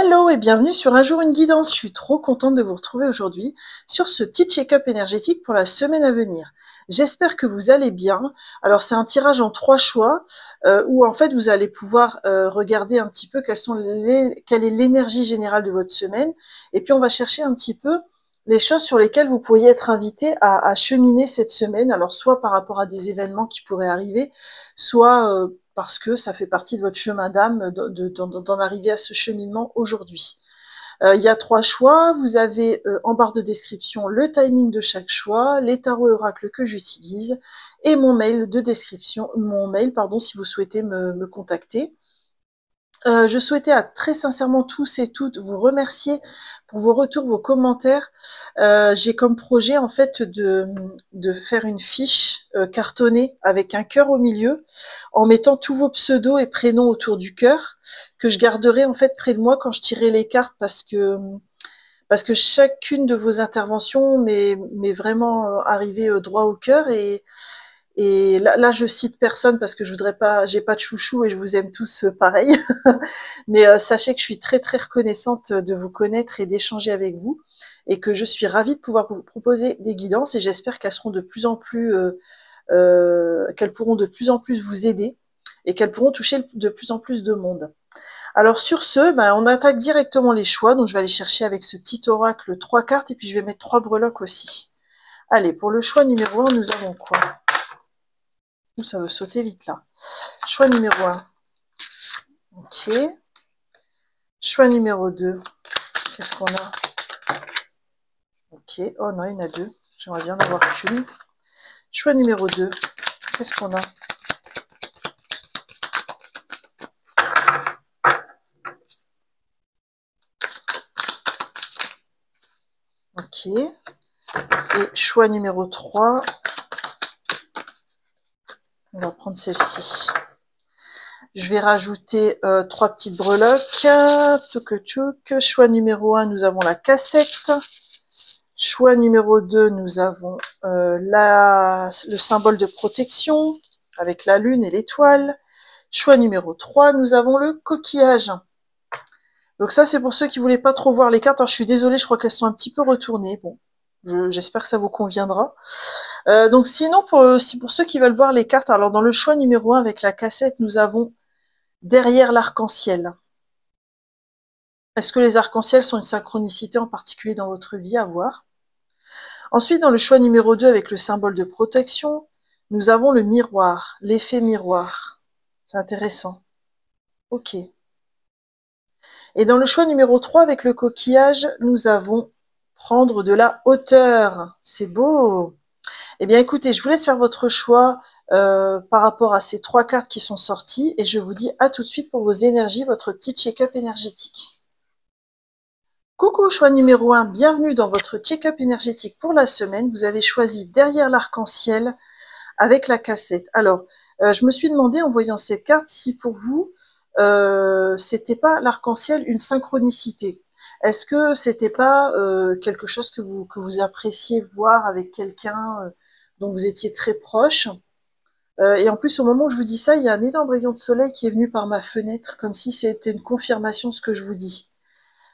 Hello et bienvenue sur Un jour une guidance. Je suis trop contente de vous retrouver aujourd'hui sur ce petit check-up énergétique pour la semaine à venir. J'espère que vous allez bien. Alors c'est un tirage en 3 choix où en fait vous allez pouvoir regarder un petit peu quelle est l'énergie générale de votre semaine et puis on va chercher un petit peu les choses sur lesquelles vous pourriez être invité à cheminer cette semaine. Alors soit par rapport à des événements qui pourraient arriver, soit parce que ça fait partie de votre chemin d'âme d'en arriver à ce cheminement aujourd'hui. Il y a 3 choix, vous avez en barre de description le timing de chaque choix, les tarots et oracles que j'utilise, et mon mail de description, si vous souhaitez me contacter. Je souhaitais très sincèrement tous et toutes vous remercier pour vos retours, vos commentaires. J'ai comme projet en fait de faire une fiche cartonnée avec un cœur au milieu, en mettant tous vos pseudos et prénoms autour du cœur, que je garderai en fait près de moi quand je tirerai les cartes, parce que chacune de vos interventions m'est vraiment arrivée droit au cœur, et là, je cite personne parce que je voudrais pas, j'ai pas de chouchou et je vous aime tous pareil. Mais sachez que je suis très très reconnaissante de vous connaître et d'échanger avec vous, et que je suis ravie de pouvoir vous proposer des guidances, et j'espère qu'elles seront de plus en plus, qu'elles pourront de plus en plus vous aider et qu'elles pourront toucher de plus en plus de monde. Alors sur ce, on attaque directement les choix. Donc je vais aller chercher avec ce petit oracle 3 cartes et puis je vais mettre 3 breloques aussi. Allez, pour le choix numéro 1, nous avons quoi? Ça veut sauter vite là. Choix numéro 1. Ok. Choix numéro 2. Qu'est-ce qu'on a? Ok. Oh non, il y en a 2. J'aimerais bien en avoir qu'une. Choix numéro 2. Qu'est-ce qu'on a? Ok. Et choix numéro 3. On va prendre celle-ci. Je vais rajouter 3 petites breloques. Choix numéro 1, nous avons la cassette. Choix numéro 2, nous avons le symbole de protection avec la lune et l'étoile. Choix numéro 3, nous avons le coquillage. Donc ça, c'est pour ceux qui voulaient pas trop voir les cartes. Alors je suis désolée, je crois qu'elles sont un petit peu retournées. Bon, j'espère que ça vous conviendra. Donc sinon, pour ceux qui veulent voir les cartes, alors dans le choix numéro 1 avec la cassette, nous avons derrière l'arc-en-ciel. Est-ce que les arcs-en-ciel sont une synchronicité en particulier dans votre vie? À voir. Ensuite, dans le choix numéro 2 avec le symbole de protection, nous avons le miroir, l'effet miroir. C'est intéressant. Ok. Et dans le choix numéro 3 avec le coquillage, nous avons prendre de la hauteur. C'est beau. Eh bien écoutez, je vous laisse faire votre choix par rapport à ces 3 cartes qui sont sorties, et je vous dis à tout de suite pour vos énergies, votre petit check-up énergétique. Coucou, choix numéro 1, bienvenue dans votre check-up énergétique pour la semaine. Vous avez choisi derrière l'arc-en-ciel avec la cassette. Alors, je me suis demandé en voyant cette carte si pour vous, c'était pas l'arc-en-ciel une synchronicité. Est-ce que c'était pas quelque chose que vous appréciez voir avec quelqu'un dont vous étiez très proche? Et en plus, au moment où je vous dis ça, il y a un énorme rayon de soleil qui est venu par ma fenêtre, comme si c'était une confirmation de ce que je vous dis.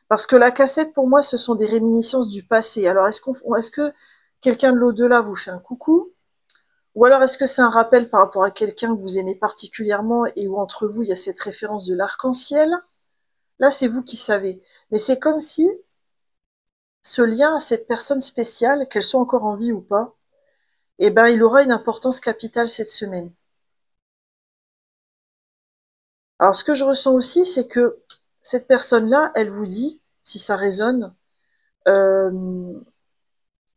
Parce que la cassette, pour moi, ce sont des réminiscences du passé. Alors, est-ce que quelqu'un de l'au-delà vous fait un coucou? Ou alors, est-ce que c'est un rappel par rapport à quelqu'un que vous aimez particulièrement et où entre vous, il y a cette référence de l'arc-en-ciel? Là, c'est vous qui savez. Mais c'est comme si ce lien à cette personne spéciale, qu'elle soit encore en vie ou pas, eh ben, il aura une importance capitale cette semaine. Alors, ce que je ressens aussi, c'est que cette personne-là, elle vous dit, si ça résonne, euh,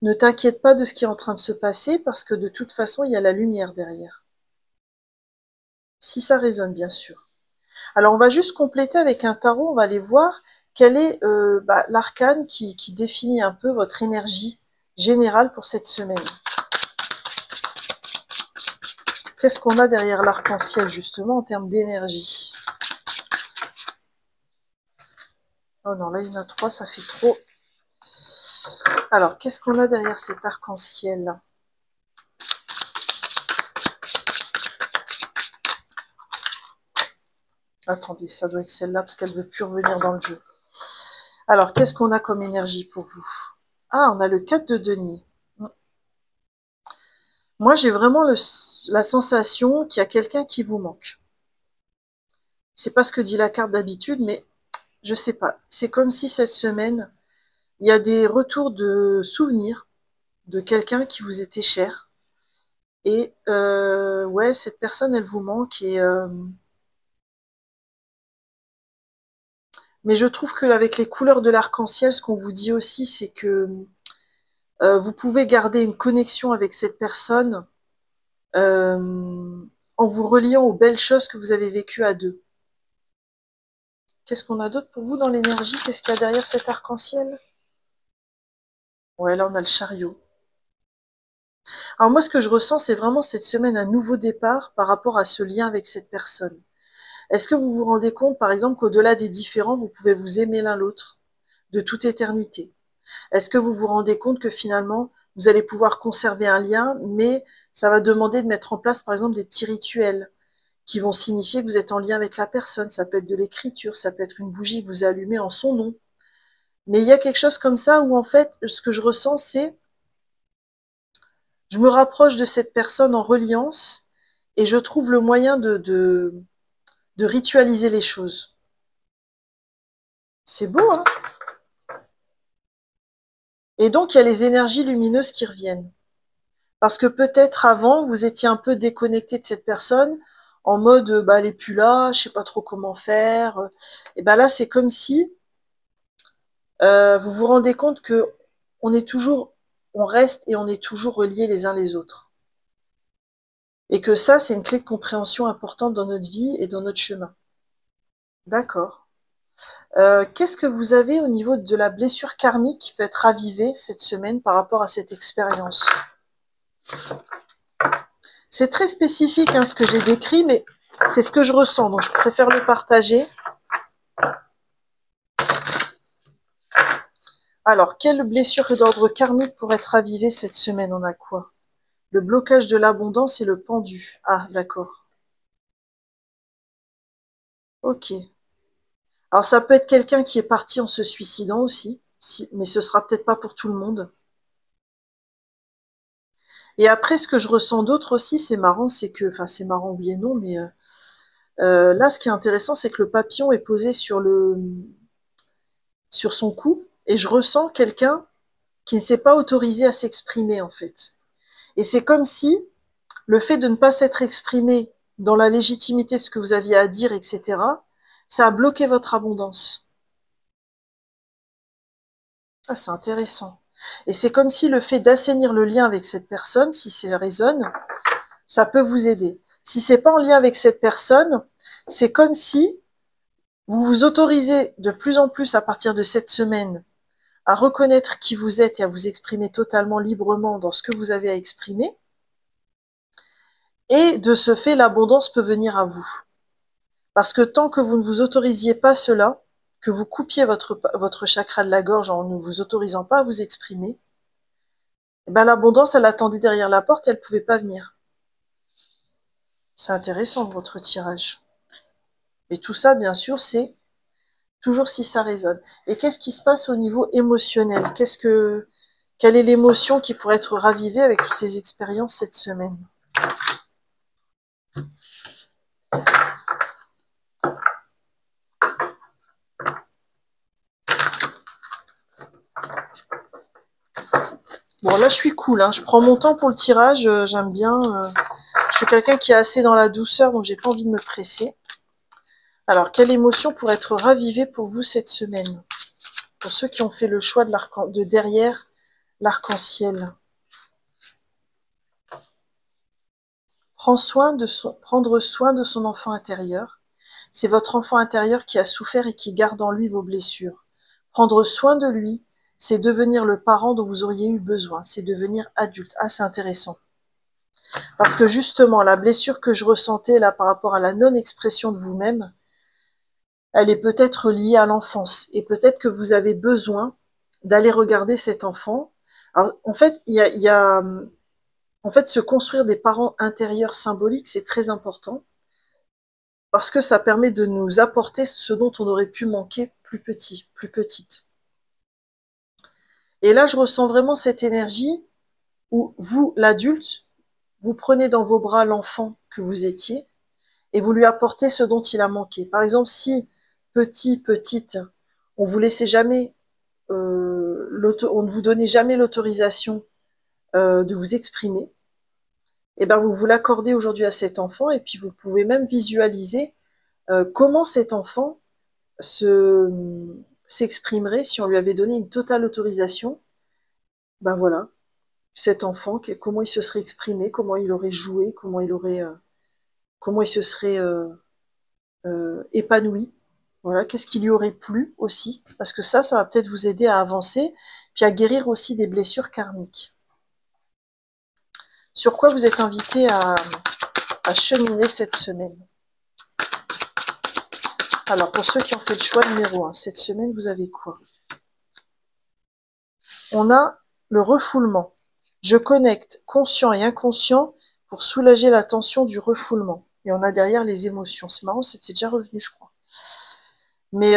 ne t'inquiète pas de ce qui est en train de se passer, parce que de toute façon, il y a la lumière derrière. Si ça résonne, bien sûr. Alors, on va juste compléter avec un tarot, on va aller voir quel est l'arcane qui définit un peu votre énergie générale pour cette semaine. Qu'est-ce qu'on a derrière l'arc-en-ciel, justement, en termes d'énergie? Oh non, là, il y en a 3, ça fait trop. Alors, qu'est-ce qu'on a derrière cet arc-en-ciel? Attendez, ça doit être celle-là, parce qu'elle veut plus revenir dans le jeu. Alors, qu'est-ce qu'on a comme énergie pour vous? Ah, on a le 4 de denier. Moi, j'ai vraiment la sensation qu'il y a quelqu'un qui vous manque. C'est pas ce que dit la carte d'habitude, mais je sais pas. C'est comme si cette semaine, il y a des retours de souvenirs de quelqu'un qui vous était cher. Et ouais, cette personne, elle vous manque. Mais je trouve qu'avec les couleurs de l'arc-en-ciel, ce qu'on vous dit aussi, c'est que vous pouvez garder une connexion avec cette personne en vous reliant aux belles choses que vous avez vécues à deux. Qu'est-ce qu'on a d'autre pour vous dans l'énergie? Qu'est-ce qu'il y a derrière cet arc-en-ciel? Ouais, là, on a le chariot. Alors moi, ce que je ressens, c'est vraiment cette semaine un nouveau départ par rapport à ce lien avec cette personne. Est-ce que vous vous rendez compte, par exemple, qu'au-delà des différends, vous pouvez vous aimer l'un l'autre de toute éternité? Est-ce que vous vous rendez compte que finalement, vous allez pouvoir conserver un lien, mais ça va demander de mettre en place, par exemple, des petits rituels qui vont signifier que vous êtes en lien avec la personne. Ça peut être de l'écriture, ça peut être une bougie que vous allumez en son nom. Mais il y a quelque chose comme ça où, en fait, ce que je ressens, c'est je me rapproche de cette personne en reliance et je trouve le moyen de ritualiser les choses. C'est beau, hein? Et donc, il y a les énergies lumineuses qui reviennent. Parce que peut-être avant, vous étiez un peu déconnecté de cette personne, en mode, bah, elle est plus là, je sais pas trop comment faire. Et ben là, c'est comme si vous vous rendez compte que on est toujours, on reste et on est toujours reliés les uns les autres. Et que ça, c'est une clé de compréhension importante dans notre vie et dans notre chemin. D'accord. Qu'est-ce que vous avez au niveau de la blessure karmique qui peut être ravivée cette semaine par rapport à cette expérience? C'est très spécifique hein, ce que j'ai décrit, mais c'est ce que je ressens, donc je préfère le partager. Alors, quelle blessure d'ordre karmique pourrait être ravivée cette semaine? On a quoi? Le blocage de l'abondance et le pendu. Ah, d'accord. Ok. Alors, ça peut être quelqu'un qui est parti en se suicidant aussi, mais ce sera peut-être pas pour tout le monde. Et après, ce que je ressens d'autre aussi, c'est marrant, c'est que, enfin, c'est marrant, oui et non, mais là, ce qui est intéressant, c'est que le papillon est posé sur son cou, et je ressens quelqu'un qui ne s'est pas autorisé à s'exprimer, en fait. Et c'est comme si le fait de ne pas s'être exprimé dans la légitimité de ce que vous aviez à dire, etc., ça a bloqué votre abondance. Ah, c'est intéressant. Et c'est comme si le fait d'assainir le lien avec cette personne, si ça résonne, ça peut vous aider. Si c'est pas en lien avec cette personne, c'est comme si vous vous autorisez de plus en plus à partir de cette semaine à reconnaître qui vous êtes et à vous exprimer totalement librement dans ce que vous avez à exprimer. Et de ce fait, l'abondance peut venir à vous. Parce que tant que vous ne vous autorisiez pas cela, que vous coupiez votre chakra de la gorge en ne vous autorisant pas à vous exprimer, eh ben l'abondance, elle attendait derrière la porte, elle ne pouvait pas venir. C'est intéressant votre tirage. Et tout ça, bien sûr, c'est toujours si ça résonne. Et qu'est-ce qui se passe au niveau émotionnel? Quelle est l'émotion qui pourrait être ravivée avec toutes ces expériences cette semaine? Bon, là, je suis cool, hein. Je prends mon temps pour le tirage, j'aime bien. Je suis quelqu'un qui est assez dans la douceur, donc j'ai pas envie de me presser. Alors, quelle émotion pourrait être ravivée pour vous cette semaine? Pour ceux qui ont fait le choix de derrière l'arc-en-ciel. Prendre soin de son enfant intérieur. C'est votre enfant intérieur qui a souffert et qui garde en lui vos blessures. Prendre soin de lui, c'est devenir le parent dont vous auriez eu besoin. C'est devenir adulte. Ah, c'est intéressant. Parce que justement, la blessure que je ressentais là par rapport à la non-expression de vous-même, elle est peut-être liée à l'enfance. Et peut-être que vous avez besoin d'aller regarder cet enfant. Alors, en fait, en fait, se construire des parents intérieurs symboliques, c'est très important. Parce que ça permet de nous apporter ce dont on aurait pu manquer plus petit, plus petite. Et là, je ressens vraiment cette énergie où vous, l'adulte, vous prenez dans vos bras l'enfant que vous étiez et vous lui apportez ce dont il a manqué. Par exemple, si petite, on vous laissait jamais, on ne vous donnait jamais l'autorisation de vous exprimer, et ben vous l'accordez aujourd'hui à cet enfant et puis vous pouvez même visualiser comment cet enfant s'exprimerait si on lui avait donné une totale autorisation. Ben voilà, cet enfant, comment il se serait exprimé, comment il aurait joué, comment il se serait épanoui. Voilà, qu'est-ce qui lui aurait plu aussi, parce que ça va peut-être vous aider à avancer, puis à guérir aussi des blessures karmiques. Sur quoi vous êtes invité à cheminer cette semaine? Alors, pour ceux qui ont fait le choix numéro 1, cette semaine, vous avez quoi? On a le refoulement. Je connecte conscient et inconscient pour soulager la tension du refoulement. Et on a derrière les émotions. C'est marrant, c'était déjà revenu, je crois. Mais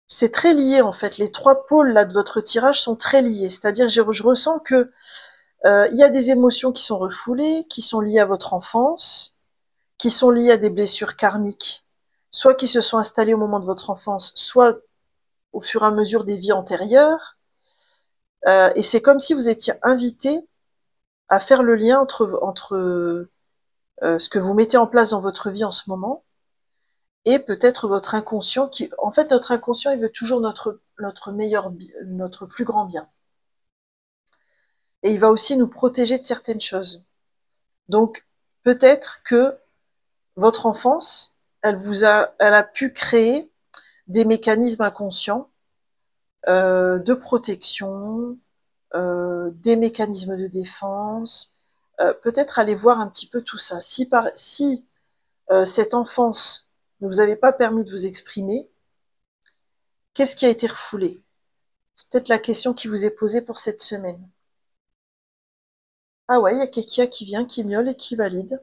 c'est très lié, en fait. Les 3 pôles là de votre tirage sont très liés. C'est-à-dire, je ressens que il y a des émotions qui sont refoulées, qui sont liées à votre enfance, qui sont liées à des blessures karmiques, soit qui se sont installées au moment de votre enfance, soit au fur et à mesure des vies antérieures. Et c'est comme si vous étiez invité à faire le lien entre ce que vous mettez en place dans votre vie en ce moment et peut-être votre inconscient qui, en fait, notre inconscient, il veut toujours notre plus grand bien. Et il va aussi nous protéger de certaines choses. Donc, peut-être que votre enfance, elle a pu créer des mécanismes inconscients de protection, des mécanismes de défense. Peut-être aller voir un petit peu tout ça. Si cette enfance ne vous avait pas permis de vous exprimer, qu'est-ce qui a été refoulé? C'est peut-être la question qui vous est posée pour cette semaine. Ah ouais, il y a Kekia qui vient, qui miaule et qui valide.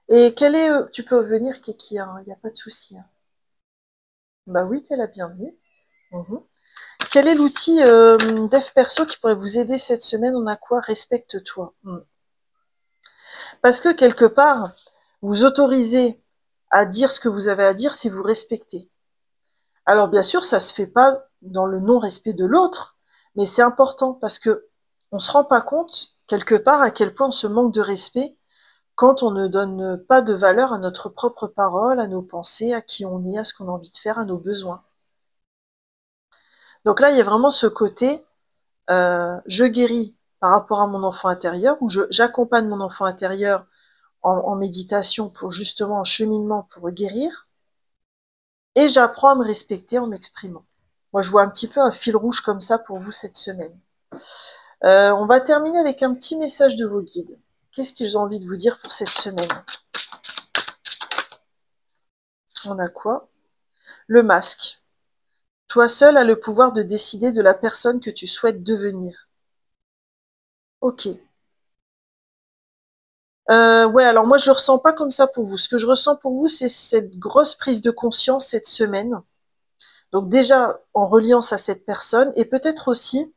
Et tu peux venir, Kekia, hein, il n'y a pas de souci. Hein. Bah oui, t'es la bienvenue. Mhm. Quel est l'outil dev perso qui pourrait vous aider cette semaine? On a quoi? Respecte-toi. Parce que quelque part, vous autorisez à dire ce que vous avez à dire si vous respectez. Alors bien sûr, ça se fait pas dans le non-respect de l'autre, mais c'est important parce que on se rend pas compte quelque part à quel point on se manque de respect quand on ne donne pas de valeur à notre propre parole, à nos pensées, à qui on est, à ce qu'on a envie de faire, à nos besoins. Donc là, il y a vraiment ce côté, je guéris par rapport à mon enfant intérieur, ou j'accompagne mon enfant intérieur en méditation pour justement en cheminement pour guérir, et j'apprends à me respecter en m'exprimant. Moi, je vois un petit peu un fil rouge comme ça pour vous cette semaine. On va terminer avec un petit message de vos guides. Qu'est-ce qu'ils ont envie de vous dire pour cette semaine? On a quoi? Le masque. Toi seul as le pouvoir de décider de la personne que tu souhaites devenir. Ok. Ouais, alors moi je le ressens pas comme ça pour vous. Ce que je ressens pour vous, c'est cette grosse prise de conscience cette semaine. Donc déjà en reliant ça à cette personne, et peut-être aussi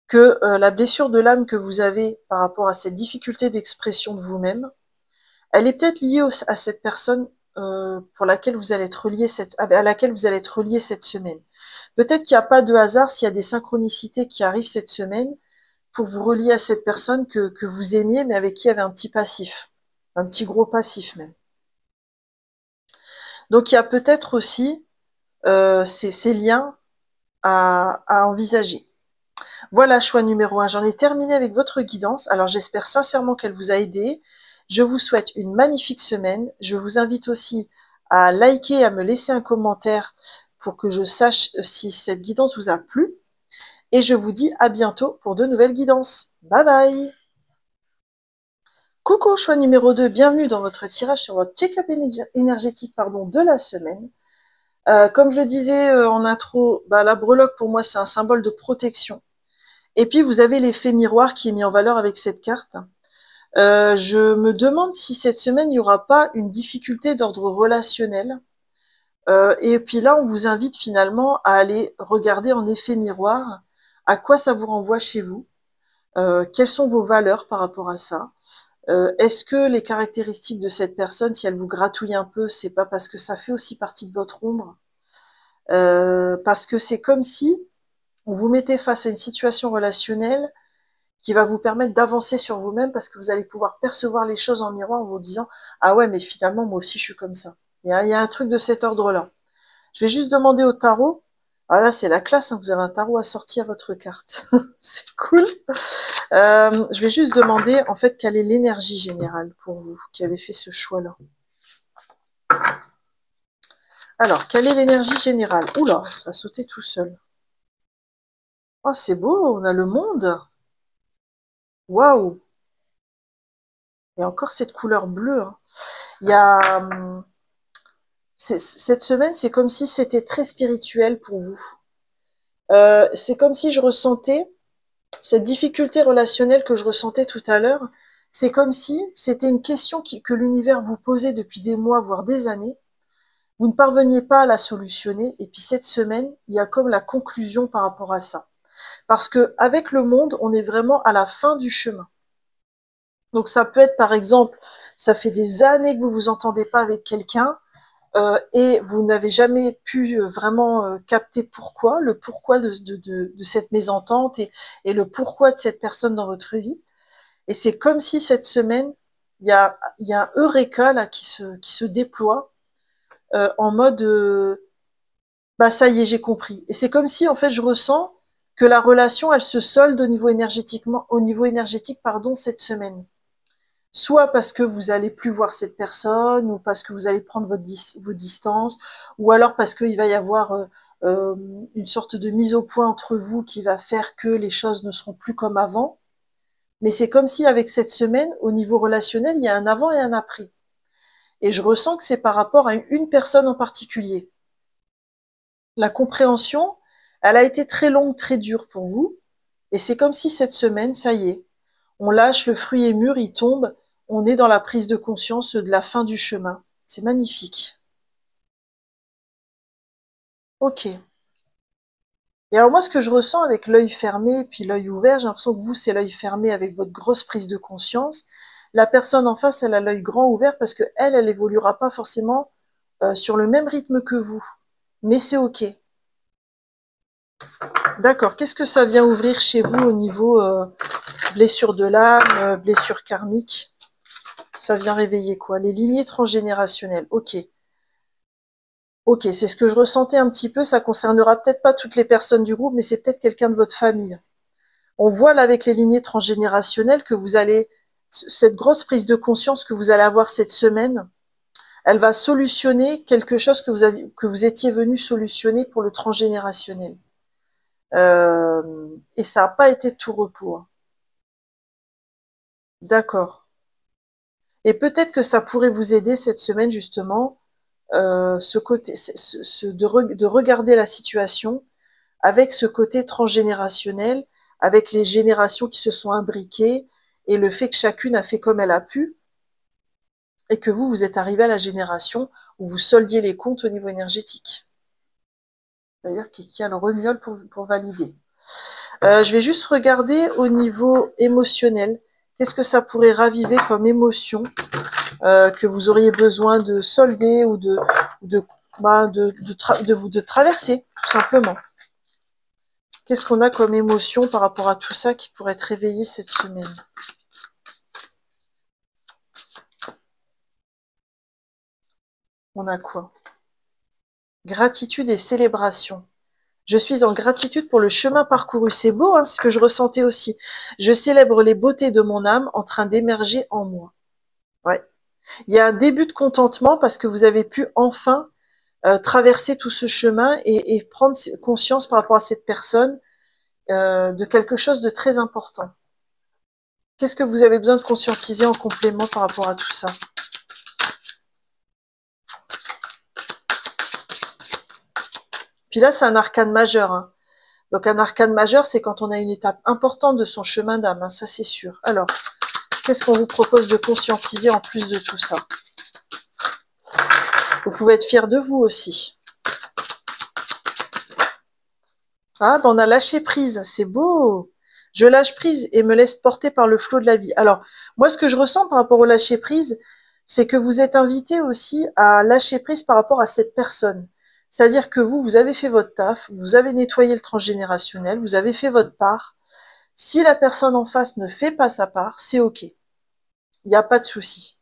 que la blessure de l'âme que vous avez par rapport à cette difficulté d'expression de vous-même, elle est peut-être liée à cette personne pour laquelle vous allez être relié à laquelle vous allez être relié cette semaine. Peut-être qu'il n'y a pas de hasard s'il y a des synchronicités qui arrivent cette semaine pour vous relier à cette personne que vous aimiez, mais avec qui il y avait un petit passif, un petit gros passif même. Donc il y a peut-être aussi ces liens à envisager. Voilà, choix numéro 1. J'en ai terminé avec votre guidance. Alors j'espère sincèrement qu'elle vous a aidé. Je vous souhaite une magnifique semaine. Je vous invite aussi à liker, à me laisser un commentaire pour que je sache si cette guidance vous a plu. Et je vous dis à bientôt pour de nouvelles guidances. Bye bye! Coucou, choix numéro 2, bienvenue dans votre tirage sur votre check-up énergétique de la semaine. Comme je disais en intro, la breloque pour moi c'est un symbole de protection. Et puis vous avez l'effet miroir qui est mis en valeur avec cette carte. Je me demande si cette semaine il n'y aura pas une difficulté d'ordre relationnel Et puis là, on vous invite finalement à aller regarder en effet miroir à quoi ça vous renvoie chez vous, quelles sont vos valeurs par rapport à ça. Est-ce que les caractéristiques de cette personne, si elle vous gratouille un peu, c'est pas parce que ça fait aussi partie de votre ombre, parce que c'est comme si on vous mettait face à une situation relationnelle qui va vous permettre d'avancer sur vous-même parce que vous allez pouvoir percevoir les choses en miroir en vous disant ah ouais mais finalement moi aussi je suis comme ça. Il y a un truc de cet ordre-là. Je vais juste demander au tarot. Ah là c'est la classe, hein, vous avez un tarot assorti à votre carte. C'est cool. Je vais juste demander en fait quelle est l'énergie générale pour vous qui avez fait ce choix-là. Alors, quelle est l'énergie générale? Oula, ça a sauté tout seul. Oh, c'est beau, on a le monde. Waouh! Et encore cette couleur bleue, hein. Il y a cette semaine, c'est comme si c'était très spirituel pour vous. C'est comme si je ressentais cette difficulté relationnelle que je ressentais tout à l'heure. C'est comme si c'était une question que l'univers vous posait depuis des mois, voire des années. Vous ne parveniez pas à la solutionner. Et puis cette semaine, il y a comme la conclusion par rapport à ça. Parce que avec le monde, on est vraiment à la fin du chemin. Donc ça peut être par exemple, ça fait des années que vous vous entendez pas avec quelqu'un et vous n'avez jamais pu vraiment capter pourquoi, le pourquoi de cette mésentente et le pourquoi de cette personne dans votre vie. Et c'est comme si cette semaine, il y a un eureka là qui se déploie en mode bah ça y est, j'ai compris. Et c'est comme si en fait je ressens que la relation elle se solde au niveau énergétique pardon cette semaine. Soit parce que vous allez plus voir cette personne, ou parce que vous allez prendre vos distances, ou alors parce qu'il va y avoir euh, une sorte de mise au point entre vous qui va faire que les choses ne seront plus comme avant. Mais c'est comme si avec cette semaine, au niveau relationnel, il y a un avant et un après. Et je ressens que c'est par rapport à une personne en particulier. La compréhension, elle a été très longue, très dure pour vous, et c'est comme si cette semaine, ça y est, on lâche, le fruit est mûr, il tombe, on est dans la prise de conscience de la fin du chemin. C'est magnifique. Ok. Et alors moi, ce que je ressens avec l'œil fermé et puis l'œil ouvert, j'ai l'impression que vous, c'est l'œil fermé avec votre grosse prise de conscience. La personne en face, elle a l'œil grand ouvert parce que elle évoluera pas forcément sur le même rythme que vous. Mais c'est ok. D'accord. Qu'est-ce que ça vient ouvrir chez vous au niveau blessure de l'âme, blessure karmique? Ça vient réveiller quoi? Les lignées transgénérationnelles. Ok. Ok, c'est ce que je ressentais un petit peu. Ça concernera peut-être pas toutes les personnes du groupe, mais c'est peut-être quelqu'un de votre famille. On voit là avec les lignées transgénérationnelles que vous allez, cette grosse prise de conscience que vous allez avoir cette semaine, elle va solutionner quelque chose que vous étiez venu solutionner pour le transgénérationnel. Et ça n'a pas été de tout repos, hein. D'accord. Et peut-être que ça pourrait vous aider cette semaine justement, ce côté, de regarder la situation avec ce côté transgénérationnel, avec les générations qui se sont imbriquées et le fait que chacune a fait comme elle a pu et que vous êtes arrivé à la génération où vous soldiez les comptes au niveau énergétique. D'ailleurs, qui a le remiol pour valider. Je vais juste regarder au niveau émotionnel. Qu'est-ce que ça pourrait raviver comme émotion que vous auriez besoin de solder ou de traverser, tout simplement. Qu'est-ce qu'on a comme émotion par rapport à tout ça qui pourrait être réveillé cette semaine? On a quoi? Gratitude et célébration. Je suis en gratitude pour le chemin parcouru. C'est beau, hein, ce que je ressentais aussi. Je célèbre les beautés de mon âme en train d'émerger en moi. Ouais. Il y a un début de contentement parce que vous avez pu enfin traverser tout ce chemin et prendre conscience par rapport à cette personne de quelque chose de très important. Qu'est-ce que vous avez besoin de conscientiser en complément par rapport à tout ça? Puis là, c'est un arcane majeur, hein. Donc un arcane majeur, c'est quand on a une étape importante de son chemin d'âme, hein, ça c'est sûr. Alors, qu'est-ce qu'on vous propose de conscientiser en plus de tout ça? Vous pouvez être fiers de vous aussi. Ah, ben on a lâché prise, c'est beau. Je lâche prise et me laisse porter par le flot de la vie. Alors, moi, ce que je ressens par rapport au lâcher prise, c'est que vous êtes invité aussi à lâcher prise par rapport à cette personne. C'est-à-dire que vous avez fait votre taf, vous avez nettoyé le transgénérationnel, vous avez fait votre part. Si la personne en face ne fait pas sa part, c'est OK. Il n'y a pas de souci.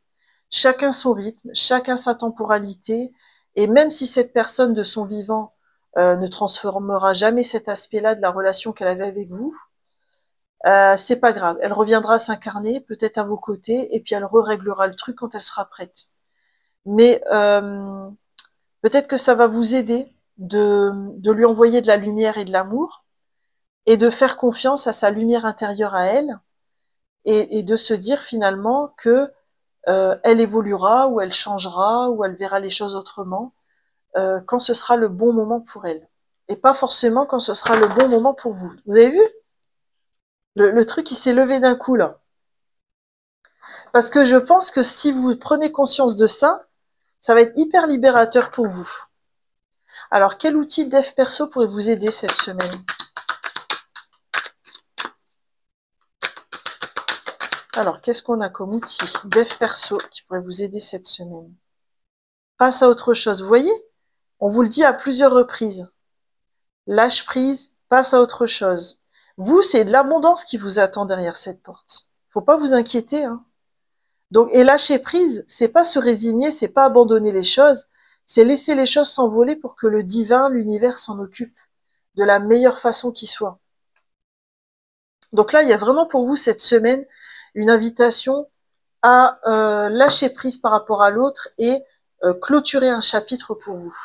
Chacun son rythme, chacun sa temporalité, et même si cette personne de son vivant ne transformera jamais cet aspect-là de la relation qu'elle avait avec vous, c'est pas grave. Elle reviendra s'incarner, peut-être à vos côtés, et puis elle réglera le truc quand elle sera prête. Mais peut-être que ça va vous aider de lui envoyer de la lumière et de l'amour, et de faire confiance à sa lumière intérieure à elle, et de se dire finalement que elle évoluera, ou elle changera, ou elle verra les choses autrement, quand ce sera le bon moment pour elle. Et pas forcément quand ce sera le bon moment pour vous. Vous avez vu? Le truc, il s'est levé d'un coup, là. Parce que je pense que si vous prenez conscience de ça, ça va être hyper libérateur pour vous. Alors, quel outil dev perso pourrait vous aider cette semaine? Alors, qu'est-ce qu'on a comme outil dev perso qui pourrait vous aider cette semaine? Passe à autre chose. Vous voyez? On vous le dit à plusieurs reprises. Lâche prise, passe à autre chose. Vous, c'est de l'abondance qui vous attend derrière cette porte. Faut pas vous inquiéter, hein. Donc, et lâcher prise, c'est pas se résigner, c'est pas abandonner les choses, c'est laisser les choses s'envoler pour que le divin, l'univers s'en occupe de la meilleure façon qui soit. Donc là, il y a vraiment pour vous cette semaine une invitation à lâcher prise par rapport à l'autre et clôturer un chapitre pour vous.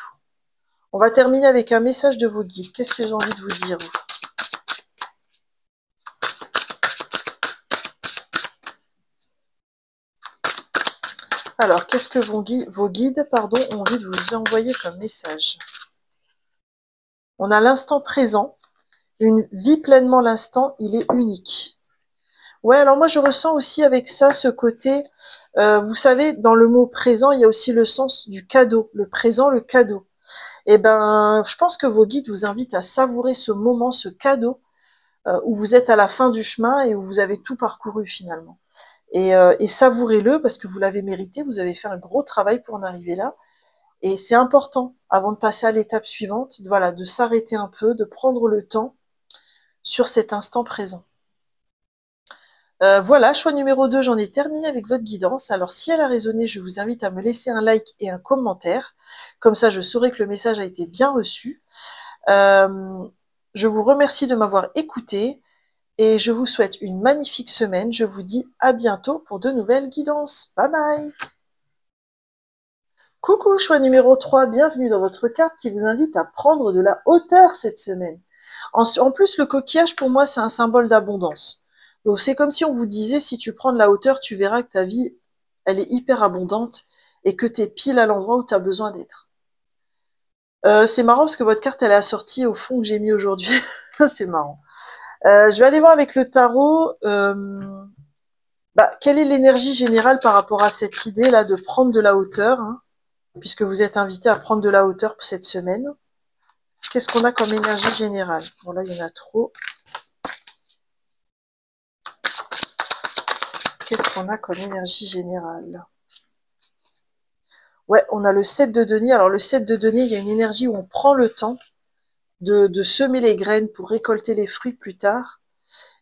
On va terminer avec un message de vos guides. Qu'est-ce que j'ai envie de vous dire? Alors, qu'est-ce que vos guides ont envie de vous envoyer comme message? On a l'instant présent. Une vie pleinement l'instant, il est unique. Ouais, alors moi je ressens aussi avec ça ce côté, vous savez, dans le mot présent, il y a aussi le sens du cadeau, le présent, le cadeau. Et ben, je pense que vos guides vous invitent à savourer ce moment, ce cadeau, où vous êtes à la fin du chemin et où vous avez tout parcouru finalement. Et savourez-le parce que vous l'avez mérité, vous avez fait un gros travail pour en arriver là. Et c'est important, avant de passer à l'étape suivante, voilà, de s'arrêter un peu, de prendre le temps sur cet instant présent. Voilà, choix numéro 2, j'en ai terminé avec votre guidance. Alors si elle a résonné, je vous invite à me laisser un like et un commentaire. Comme ça, je saurai que le message a été bien reçu. Je vous remercie de m'avoir écouté et je vous souhaite une magnifique semaine. Je vous dis à bientôt pour de nouvelles guidances. Bye bye! Coucou, choix numéro 3, bienvenue dans votre carte qui vous invite à prendre de la hauteur cette semaine. En plus, le coquillage, pour moi, c'est un symbole d'abondance. Donc, c'est comme si on vous disait, si tu prends de la hauteur, tu verras que ta vie, elle est hyper abondante et que tu es pile à l'endroit où tu as besoin d'être. C'est marrant parce que votre carte, elle est assortie au fond que j'ai mis aujourd'hui. C'est marrant. Je vais aller voir avec le tarot. Quelle est l'énergie générale par rapport à cette idée-là de prendre de la hauteur, hein, puisque vous êtes invité à prendre de la hauteur pour cette semaine. Qu'est-ce qu'on a comme énergie générale? Bon, là, il y en a trop. Qu'est-ce qu'on a comme énergie générale? Ouais, on a le 7 de denier. Alors, le 7 de denier, il y a une énergie où on prend le temps de semer les graines pour récolter les fruits plus tard.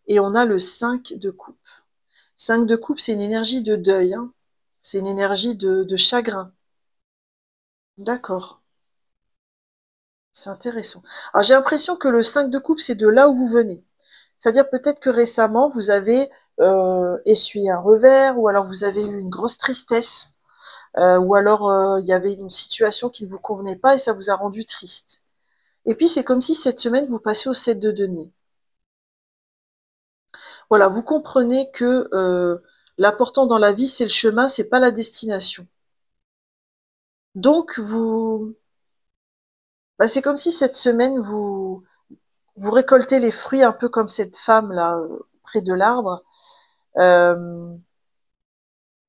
Et on a le 5 de coupe. 5 de coupe, c'est une énergie de deuil. Hein. C'est une énergie de chagrin. D'accord. C'est intéressant. Alors, j'ai l'impression que le 5 de coupe, c'est de là où vous venez. C'est-à-dire peut-être que récemment, vous avez essuyé un revers, ou alors vous avez eu une grosse tristesse, ou alors il y avait une situation qui ne vous convenait pas et ça vous a rendu triste. Et puis c'est comme si cette semaine, vous passez au 7 de denier. Voilà, vous comprenez que l'important dans la vie, c'est le chemin, c'est pas la destination. Donc c'est comme si cette semaine, vous récoltez les fruits un peu comme cette femme là près de l'arbre.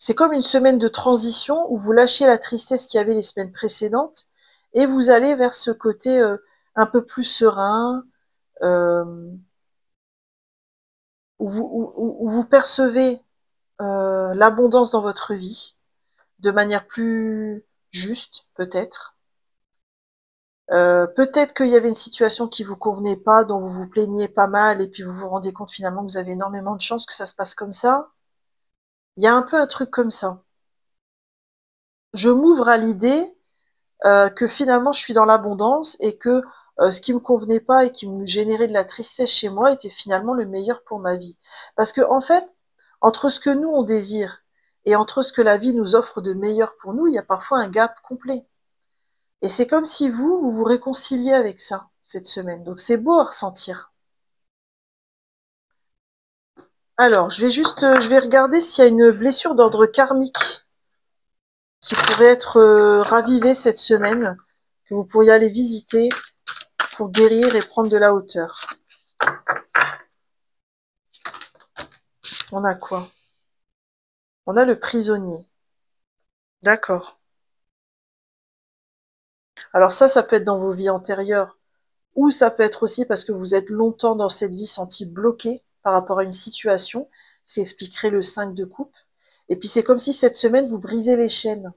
C'est comme une semaine de transition où vous lâchez la tristesse qu'il y avait les semaines précédentes et vous allez vers ce côté un peu plus serein, euh, où vous percevez l'abondance dans votre vie de manière plus juste, peut-être. Peut-être qu'il y avait une situation qui vous convenait pas, dont vous vous plaigniez pas mal, et puis vous vous rendez compte finalement que vous avez énormément de chance que ça se passe comme ça. Il y a un peu un truc comme ça. Je m'ouvre à l'idée que finalement je suis dans l'abondance et que ce qui me convenait pas et qui me générait de la tristesse chez moi était finalement le meilleur pour ma vie. Parce que en fait, entre ce que nous on désire et entre ce que la vie nous offre de meilleur pour nous, il y a parfois un gap complet. Et c'est comme si vous vous réconciliez avec ça cette semaine. Donc c'est beau à ressentir. Alors, je vais regarder s'il y a une blessure d'ordre karmique qui pourrait être ravivée cette semaine, que vous pourriez aller visiter pour guérir et prendre de la hauteur. On a quoi? On a le prisonnier. D'accord. Alors ça peut être dans vos vies antérieures, ou ça peut être aussi parce que vous êtes longtemps dans cette vie senti bloqué par rapport à une situation, ce qui expliquerait le 5 de coupe. Et puis c'est comme si cette semaine, vous brisez les chaînes.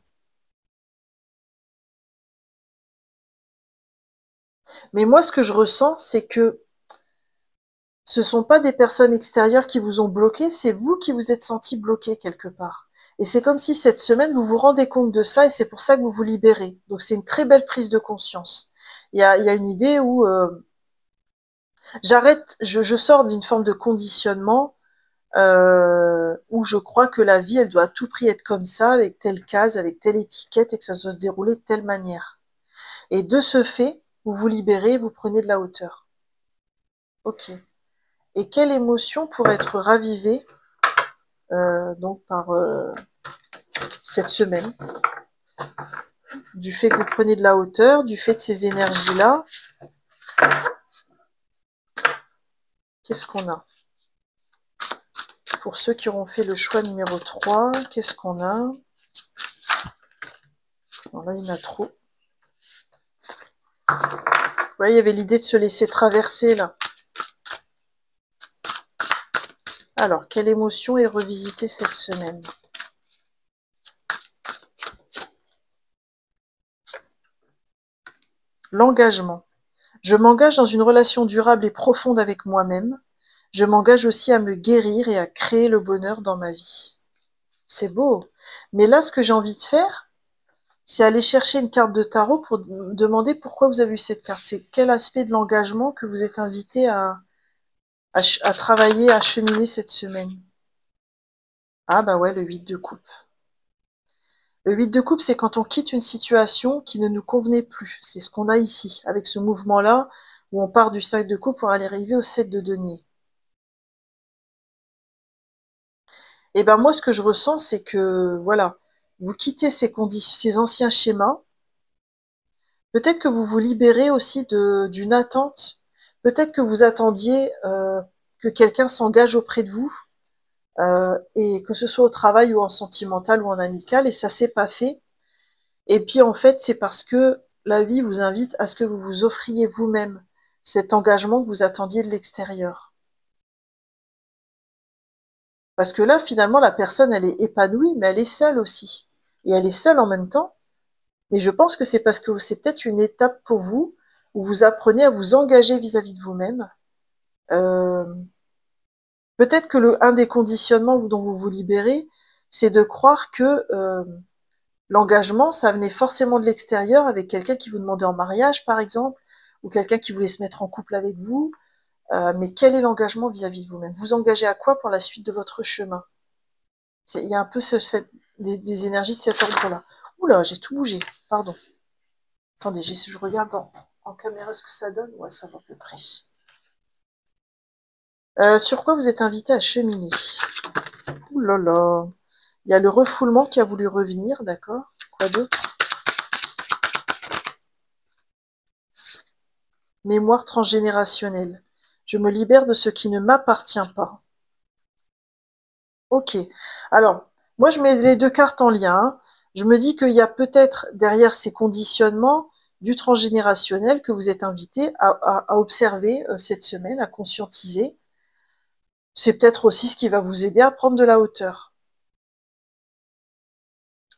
Mais moi, ce que je ressens, c'est que ce sont pas des personnes extérieures qui vous ont bloqué, c'est vous qui vous êtes senti bloqué quelque part. Et c'est comme si cette semaine, vous vous rendez compte de ça et c'est pour ça que vous vous libérez. Donc c'est une très belle prise de conscience. Il y a une idée où je sors d'une forme de conditionnement où je crois que la vie, elle doit à tout prix être comme ça, avec telle case, avec telle étiquette et que ça doit se dérouler de telle manière. Et de ce fait, vous vous libérez, vous prenez de la hauteur. Ok. Et quelle émotion pourrait être ravivée donc par cette semaine, du fait que vous prenez de la hauteur, du fait de ces énergies-là. Qu'est-ce qu'on a? Pour ceux qui auront fait le choix numéro 3, qu'est-ce qu'on a? Alors là, il y en a trop. Ouais, il y avait l'idée de se laisser traverser, là. Alors, quelle émotion est revisitée cette semaine? L'engagement. Je m'engage dans une relation durable et profonde avec moi-même. Je m'engage aussi à me guérir et à créer le bonheur dans ma vie. C'est beau. Mais là, ce que j'ai envie de faire, c'est aller chercher une carte de tarot pour demander pourquoi vous avez eu cette carte. C'est quel aspect de l'engagement que vous êtes invité à travailler, à cheminer cette semaine. Ah bah ouais, le 8 de coupe. Le 8 de coupe, c'est quand on quitte une situation qui ne nous convenait plus. C'est ce qu'on a ici, avec ce mouvement-là, où on part du 5 de coupe pour aller arriver au 7 de denier. Et ben moi, ce que je ressens, c'est que, voilà, vous quittez ces anciens schémas. Peut-être que vous vous libérez aussi d'une attente. Peut-être que vous attendiez que quelqu'un s'engage auprès de vous, et que ce soit au travail ou en sentimental ou en amical, et ça s'est pas fait. Et puis en fait, c'est parce que la vie vous invite à ce que vous vous offriez vous-même cet engagement que vous attendiez de l'extérieur. Parce que là, finalement, la personne, elle est épanouie, mais elle est seule aussi. Et elle est seule en même temps. Mais je pense que c'est parce que c'est peut-être une étape pour vous où vous apprenez à vous engager vis-à-vis de vous-même. Euh, Peut-être que un des conditionnements dont vous vous libérez, c'est de croire que l'engagement, ça venait forcément de l'extérieur avec quelqu'un qui vous demandait en mariage, par exemple, ou quelqu'un qui voulait se mettre en couple avec vous. Mais quel est l'engagement vis-à-vis de vous-même? Vous engagez à quoi pour la suite de votre chemin? Il y a un peu des énergies de cet ordre-là. Oula, j'ai tout bougé. Pardon. Attendez, je regarde en caméra ce que ça donne. Ouais, ça va à peu près. Sur quoi vous êtes invité à cheminer? Ouh là là. Il y a le refoulement qui a voulu revenir, d'accord? Quoi d'autre? Mémoire transgénérationnelle. Je me libère de ce qui ne m'appartient pas. Ok. Alors, Moi, je mets les deux cartes en lien. Hein. Je me dis qu'il y a peut-être derrière ces conditionnements du transgénérationnel que vous êtes invité à observer cette semaine, à conscientiser. C'est peut-être aussi ce qui va vous aider à prendre de la hauteur.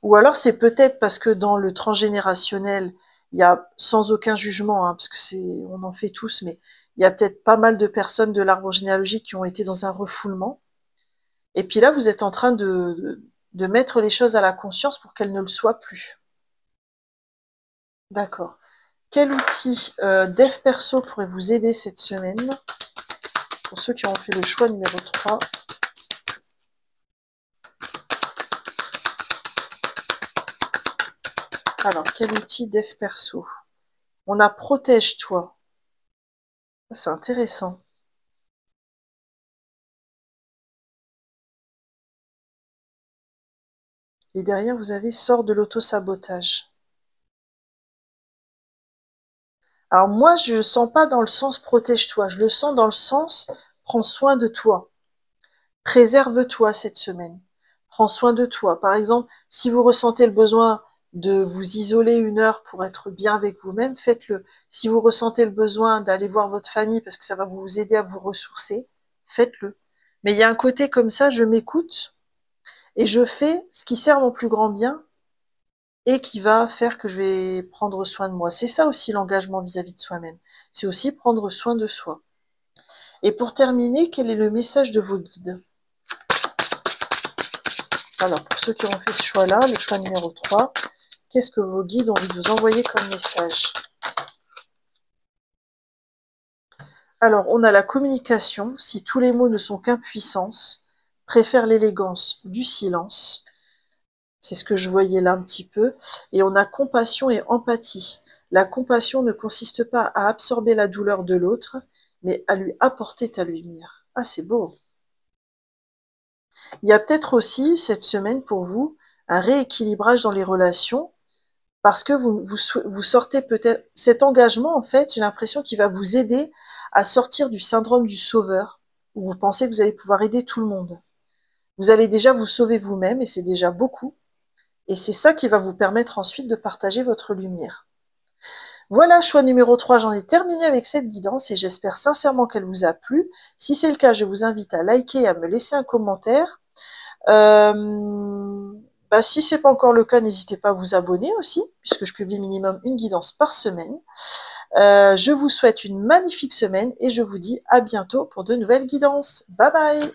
Ou alors c'est peut-être parce que dans le transgénérationnel, il y a sans aucun jugement, hein, parce que on en fait tous, mais il y a peut-être pas mal de personnes de l'arbre généalogique qui ont été dans un refoulement. Et puis là, vous êtes en train de mettre les choses à la conscience pour qu'elles ne le soient plus. D'accord. Quel outil dev perso pourrait vous aider cette semaine? Pour ceux qui ont fait le choix numéro 3. Alors, quel outil dev perso? On a protège-toi. C'est intéressant. Et derrière, vous avez sort de l'auto-sabotage. Alors moi, je le sens pas dans le sens protège-toi. Je le sens dans le sens prends soin de toi. Préserve-toi cette semaine. Prends soin de toi. Par exemple, si vous ressentez le besoin de vous isoler 1 heure pour être bien avec vous-même, faites-le. Si vous ressentez le besoin d'aller voir votre famille parce que ça va vous aider à vous ressourcer, faites-le. Mais il y a un côté comme ça, je m'écoute et je fais ce qui sert mon plus grand bien et qui va faire que je vais prendre soin de moi. C'est ça aussi l'engagement vis-à-vis de soi-même. C'est aussi prendre soin de soi. Et pour terminer, quel est le message de vos guides? Alors, pour ceux qui ont fait ce choix-là, le choix numéro 3, qu'est-ce que vos guides ont envie de vous envoyer comme message? Alors, on a la communication. Si tous les mots ne sont qu'impuissance, préfère l'élégance du silence. C'est ce que je voyais là un petit peu. Et on a compassion et empathie. La compassion ne consiste pas à absorber la douleur de l'autre, mais à lui apporter ta lumière. Ah, c'est beau. Il y a peut-être aussi, cette semaine, pour vous, un rééquilibrage dans les relations, parce que vous sortez peut-être... Cet engagement, en fait, j'ai l'impression qu'il va vous aider à sortir du syndrome du sauveur, où vous pensez que vous allez pouvoir aider tout le monde. Vous allez déjà vous sauver vous-même, et c'est déjà beaucoup. Et c'est ça qui va vous permettre ensuite de partager votre lumière. Voilà, choix numéro 3, j'en ai terminé avec cette guidance et j'espère sincèrement qu'elle vous a plu. Si c'est le cas, je vous invite à liker et à me laisser un commentaire. Si c'est pas encore le cas, n'hésitez pas à vous abonner aussi, puisque je publie minimum une guidance par semaine. Je vous souhaite une magnifique semaine et je vous dis à bientôt pour de nouvelles guidances. Bye bye!